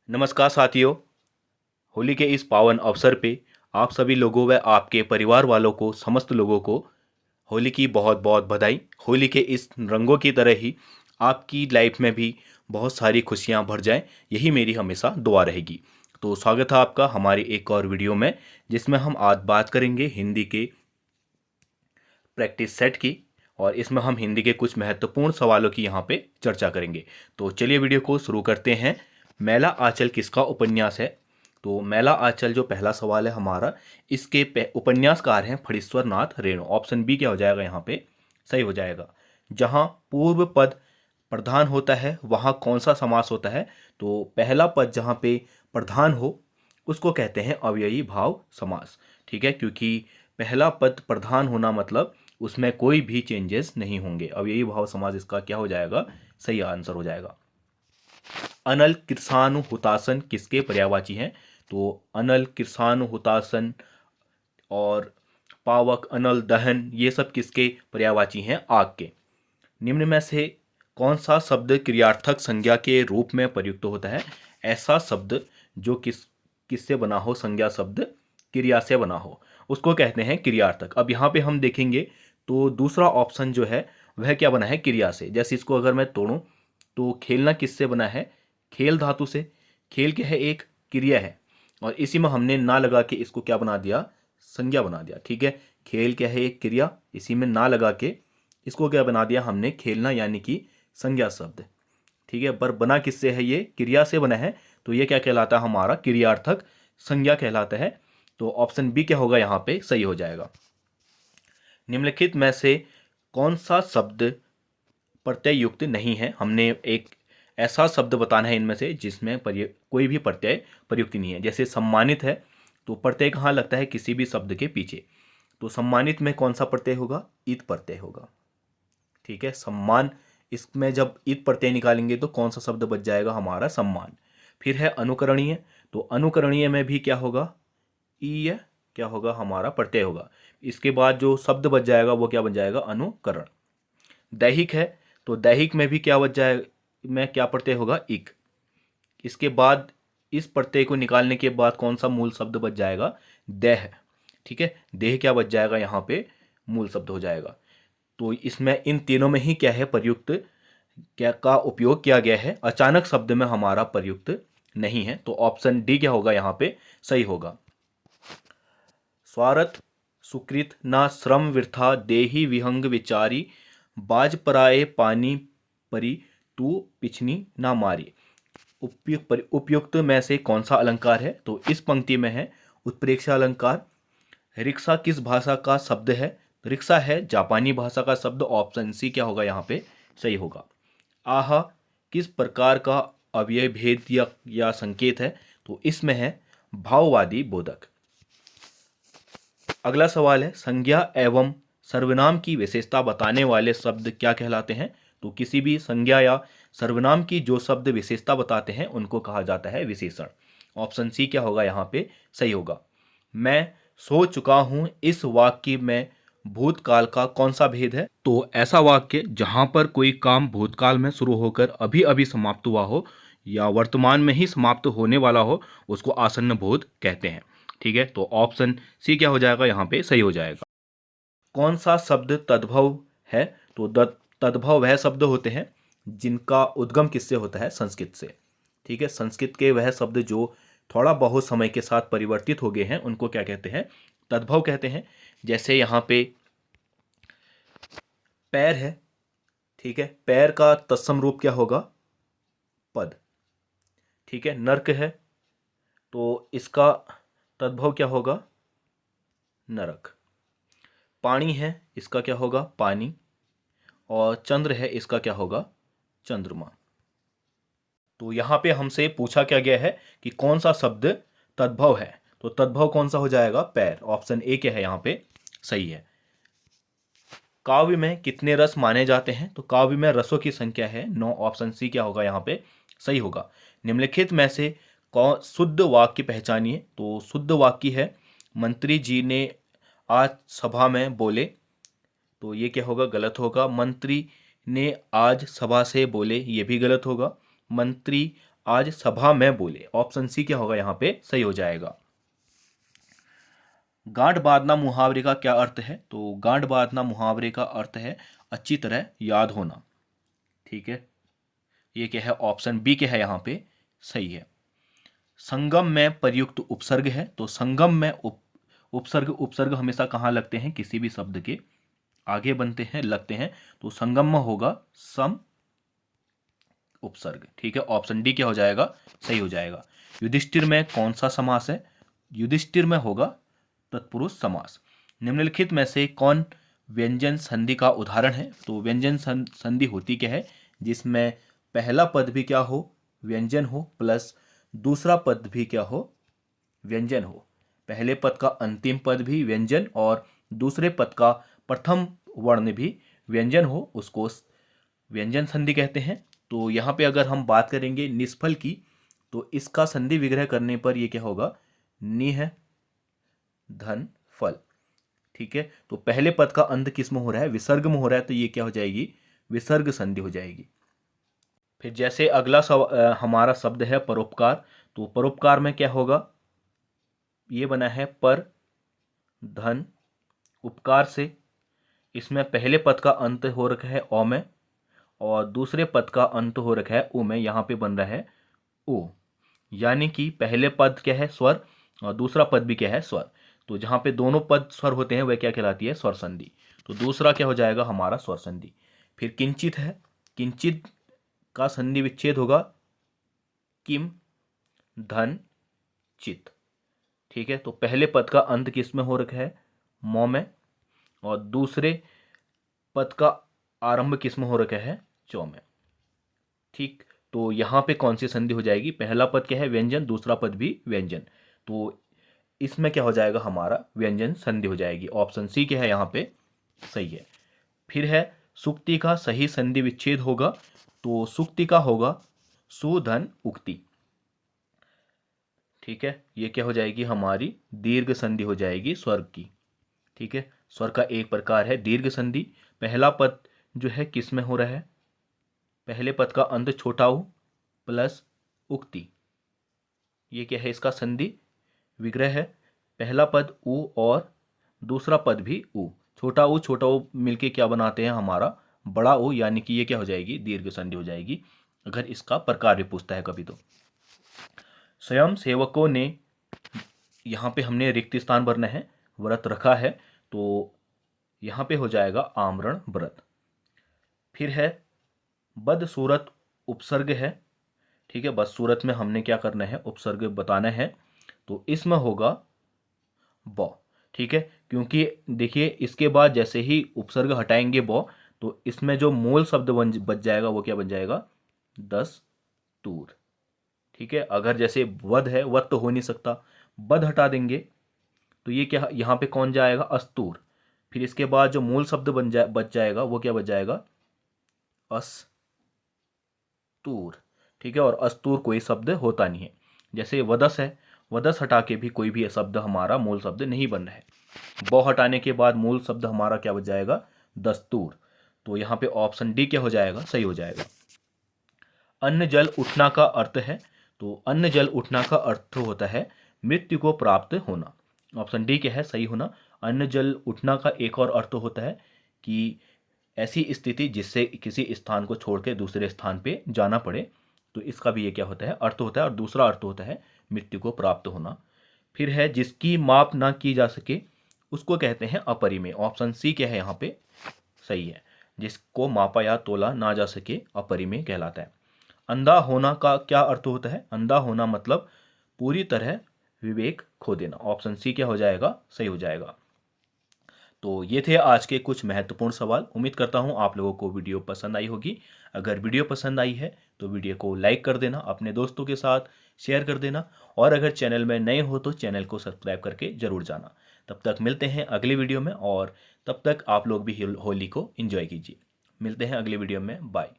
नमस्कार साथियों। होली के इस पावन अवसर पे आप सभी लोगों व आपके परिवार वालों को, समस्त लोगों को होली की बहुत बहुत बधाई। होली के इस रंगों की तरह ही आपकी लाइफ में भी बहुत सारी खुशियां भर जाएं, यही मेरी हमेशा दुआ रहेगी। तो स्वागत है आपका हमारी एक और वीडियो में, जिसमें हम आज बात करेंगे हिंदी के प्रैक्टिस सेट की, और इसमें हम हिंदी के कुछ महत्वपूर्ण सवालों की यहाँ पे चर्चा करेंगे। तो चलिए वीडियो को शुरू करते हैं। मैला आंचल किसका उपन्यास है? तो मैला आंचल जो पहला सवाल है हमारा, इसके उपन्यासकार हैं फणीश्वर नाथ रेणु। ऑप्शन बी क्या हो जाएगा यहाँ पे? सही हो जाएगा। जहाँ पूर्व पद प्रधान होता है वहाँ कौन सा समास होता है? तो पहला पद जहाँ पे प्रधान हो उसको कहते हैं अव्ययी भाव समास। ठीक है, क्योंकि पहला पद प्रधान होना मतलब उसमें कोई भी चेंजेस नहीं होंगे। अव्ययी भाव समास इसका क्या हो जाएगा? सही आंसर हो जाएगा। अनल कृषाणु हुतासन किसके पर्यायवाची हैं? तो अनल कृषाणु हुतासन और पावक अनल दहन ये सब किसके पर्यायवाची हैं? आग के। निम्न में से कौन सा शब्द क्रियार्थक संज्ञा के रूप में प्रयुक्त होता है? ऐसा शब्द जो किससे बना हो, संज्ञा शब्द क्रिया से बना हो, उसको कहते हैं क्रियार्थक। अब यहाँ पे हम देखेंगे तो दूसरा ऑप्शन जो है वह क्या बना है? क्रिया से। जैसे इसको अगर मैं तोड़ूं तो खेलना किससे बना है? खेल धातु से। खेल क्या है? एक क्रिया है, और इसी में हमने ना लगा के इसको क्या बना दिया? संज्ञा बना दिया। ठीक है, खेल क्या है? एक क्रिया, इसी में ना लगा के इसको क्या बना दिया हमने? खेलना, यानी कि संज्ञा शब्द। ठीक है, पर बना किससे है? ये क्रिया से बना है, तो ये क्या कहलाता है? हमारा क्रियार्थक संज्ञा कहलाता है। तो ऑप्शन बी क्या होगा यहाँ पे? सही हो जाएगा। निम्नलिखित में से कौन सा शब्द प्रत्यय युक्त नहीं है? हमने एक ऐसा शब्द बताना है इनमें से जिसमें कोई भी प्रत्यय प्रयुक्त नहीं है। जैसे सम्मानित है, तो प्रत्यय कहाँ लगता है? किसी भी शब्द के पीछे। तो सम्मानित में कौन सा प्रत्यय होगा? ईत प्रत्यय होगा। ठीक है, सम्मान, इसमें जब ईत प्रत्यय निकालेंगे तो कौन सा शब्द बच जाएगा? हमारा सम्मान। फिर है अनुकरणीय, तो अनुकरणीय में भी क्या होगा? ईय क्या होगा? हमारा प्रत्यय होगा। इसके बाद जो शब्द बच जाएगा वो क्या बन जाएगा? अनुकरण। दैहिक है, तो दैहिक में भी क्या बच जाएगा? में क्या प्रत्यय होगा? इक। इसके बाद इस प्रत्यय को निकालने के बाद कौन सा मूल शब्द बच जाएगा? देह। ठीक है, देह क्या बच जाएगा? यहाँ पे मूल शब्द हो जाएगा। तो इसमें इन तीनों में ही क्या है? प्रयुक्त क्या का उपयोग किया गया है। अचानक शब्द में हमारा प्रयुक्त नहीं है। तो ऑप्शन डी क्या होगा यहाँ पे? सही होगा। स्वार्थ सुकृत ना श्रम वृथा देहि विहंग विचारी बाज पराए पानी परी तू पिछनी ना मारी। उपयुक्त में से कौन सा अलंकार है? तो इस पंक्ति में है उत्प्रेक्षा अलंकार। रिक्शा किस भाषा का शब्द है? रिक्शा है जापानी भाषा का शब्द। ऑप्शन सी क्या होगा यहाँ पे? सही होगा। आह किस प्रकार का अव्यय भेद या संकेत है? तो इसमें है भाववादी बोधक। अगला सवाल है संज्ञा एवं सर्वनाम की विशेषता बताने वाले शब्द क्या कहलाते हैं? तो किसी भी संज्ञा या सर्वनाम की जो शब्द विशेषता बताते हैं उनको कहा जाता है विशेषण। ऑप्शन सी क्या होगा यहाँ पे? सही होगा। मैं सो चुका हूं, इस वाक्य में भूतकाल का कौन सा भेद है? तो ऐसा वाक्य जहां पर कोई काम भूतकाल में शुरू होकर अभी अभी समाप्त हुआ हो या वर्तमान में ही समाप्त होने वाला हो, उसको आसन्न बोध कहते हैं। ठीक है, तो ऑप्शन सी क्या हो जाएगा यहाँ पे? सही हो जाएगा। कौन सा शब्द तद्भव है? तो तद्भव वह शब्द होते हैं जिनका उद्गम किससे होता है? संस्कृत से। ठीक है, संस्कृत के वह शब्द जो थोड़ा बहुत समय के साथ परिवर्तित हो गए हैं उनको क्या कहते हैं? तद्भव कहते हैं। जैसे यहाँ पे पैर है, ठीक है, पैर का तत्सम रूप क्या होगा? पद। ठीक है, नर्क है तो इसका तद्भव क्या होगा? नरक। पानी है, इसका क्या होगा? पानी। और चंद्र है, इसका क्या होगा? चंद्रमा। तो यहाँ पे हमसे पूछा क्या गया है कि कौन सा शब्द तद्भव है? तो तद्भव कौन सा हो जाएगा? पैर। ऑप्शन ए क्या है यहाँ पे? सही है। काव्य में कितने रस माने जाते हैं? तो काव्य में रसों की संख्या है 9। ऑप्शन सी क्या होगा यहाँ पे? सही होगा। निम्नलिखित में से कौन शुद्ध वाक्य पहचानिए? तो शुद्ध वाक्य है मंत्री जी ने आज सभा में बोले, तो ये क्या होगा? गलत होगा। मंत्री ने आज सभा से बोले, ये भी गलत होगा। मंत्री आज सभा में बोले। ऑप्शन सी क्या होगा यहाँ पे सही हो जाएगा। गांठ बांधना मुहावरे का क्या अर्थ है? तो गांठ बांधना मुहावरे का अर्थ है अच्छी तरह याद होना। ठीक है, ये क्या है? ऑप्शन बी क्या है यहाँ पे सही है। संगम में प्रयुक्त उपसर्ग है। तो संगम में उपसर्ग हमेशा कहाँ लगते हैं? किसी भी शब्द के आगे बनते हैं, लगते हैं। तो संगम में होगा सम उपसर्ग। ठीक है, ऑप्शन डी क्या हो जाएगा? सही हो जाएगा। युधिष्ठिर में कौन सा समास है? युधिष्ठिर में होगा तत्पुरुष समास। निम्नलिखित में से कौन व्यंजन संधि का उदाहरण है? तो व्यंजन संधि होती क्या है? जिसमें पहला पद भी क्या हो? व्यंजन हो, प्लस दूसरा पद भी क्या हो? व्यंजन हो। पहले पद का अंतिम पद भी व्यंजन और दूसरे पद का प्रथम वर्ण भी व्यंजन हो, उसको व्यंजन संधि कहते हैं। तो यहाँ पे अगर हम बात करेंगे निष्फल की, तो इसका संधि विग्रह करने पर ये क्या होगा? निह धन फल। ठीक है, तो पहले पद का अंत किस में हो रहा है? विसर्ग में हो रहा है, तो ये क्या हो जाएगी? विसर्ग संधि हो जाएगी। फिर जैसे अगला हमारा शब्द है परोपकार। तो परोपकार में क्या होगा? ये बना है पर धन उपकार से। इसमें पहले पद का अंत हो रखा है ओ में और दूसरे पद का अंत हो रखा है उ में। यहाँ पे बन रहा है ओ, यानी कि पहले पद क्या है? स्वर, और दूसरा पद भी क्या है? स्वर। तो जहाँ पे दोनों पद स्वर होते हैं वह क्या कहलाती है? स्वर संधि। तो दूसरा क्या हो जाएगा हमारा? स्वर संधि। फिर किंचित है। किंचित का संधि विच्छेद होगा किम धन चित। ठीक है, तो पहले पद का अंत किस में हो रखा है? मौ में, और दूसरे पद का आरंभ किस में हो रखा है? चौ में। ठीक, तो यहाँ पे कौन सी संधि हो जाएगी? पहला पद क्या है? व्यंजन, दूसरा पद भी व्यंजन। तो इसमें क्या हो जाएगा हमारा? व्यंजन संधि हो जाएगी। ऑप्शन सी क्या है यहाँ पे सही है। फिर है सुक्ति का सही संधि विच्छेद होगा। तो सुक्ति का होगा सुधन उक्ति। ठीक है, ये क्या हो जाएगी हमारी? दीर्घ संधि हो जाएगी स्वर की। ठीक है, स्वर का एक प्रकार है दीर्घ संधि। पहला पद जो है किस में हो रहा है? पहले पद का अंत छोटा उ प्लस उक्ति। ये क्या है? इसका संधि विग्रह है। पहला पद उ और दूसरा पद भी उ। छोटा उ मिलके क्या बनाते हैं हमारा? बड़ा उ, यानी कि ये क्या हो जाएगी? दीर्घ संधि हो जाएगी, अगर इसका प्रकार भी पूछता है कभी तो। स्वयं सेवकों ने, यहाँ पे हमने रिक्त स्थान भरना है, व्रत रखा है, तो यहाँ पे हो जाएगा आमरण व्रत। फिर है बदसूरत उपसर्ग है। ठीक है, बदसूरत में हमने क्या करना है? उपसर्ग बताना है। तो इसमें होगा ब। ठीक है, क्योंकि देखिए इसके बाद जैसे ही उपसर्ग हटाएंगे ब, तो इसमें जो मूल शब्द बच जाएगा वो क्या बन जाएगा? दस्तूर। ठीक है, अगर जैसे वध है, वध तो हो नहीं सकता, बद हटा देंगे तो ये क्या यहाँ पे कौन जाएगा? अस्तूर। फिर इसके बाद जो मूल शब्द बच जाएगा वो क्या बच जाएगा? अस्तूर। ठीक है, और अस्तूर कोई शब्द होता नहीं है। जैसे वदस है, वदस हटा के भी कोई भी शब्द हमारा मूल शब्द नहीं बन रहा है। ब हटाने के बाद मूल शब्द हमारा क्या बच जाएगा? दस्तूर। तो यहाँ पे ऑप्शन डी क्या हो जाएगा? सही हो जाएगा। अन्न जल उठना का अर्थ है। तो अन्न जल उठना का अर्थ होता है मृत्यु को प्राप्त होना। ऑप्शन डी क्या है? सही होना। अन्न जल उठना का एक और अर्थ होता है कि ऐसी स्थिति जिससे किसी स्थान को छोड़ के दूसरे स्थान पे जाना पड़े, तो इसका भी ये क्या होता है? अर्थ होता है। और दूसरा अर्थ होता है मृत्यु को प्राप्त होना। फिर है जिसकी माप ना की जा सके उसको कहते हैं अपरिमेय। ऑप्शन सी क्या है यहाँ पे सही है। जिसको मापा या तोला ना जा सके अपरिमेय कहलाता है। अंधा होना का क्या अर्थ होता है? अंधा होना मतलब पूरी तरह विवेक खो देना। ऑप्शन सी क्या हो जाएगा? सही हो जाएगा। तो ये थे आज के कुछ महत्वपूर्ण सवाल। उम्मीद करता हूँ आप लोगों को वीडियो पसंद आई होगी। अगर वीडियो पसंद आई है तो वीडियो को लाइक कर देना, अपने दोस्तों के साथ शेयर कर देना, और अगर चैनल में नए हो तो चैनल को सब्सक्राइब करके ज़रूर जाना। तब तक मिलते हैं अगली वीडियो में, और तब तक आप लोग भी होली को एंजॉय कीजिए। मिलते हैं अगली वीडियो में। बाय।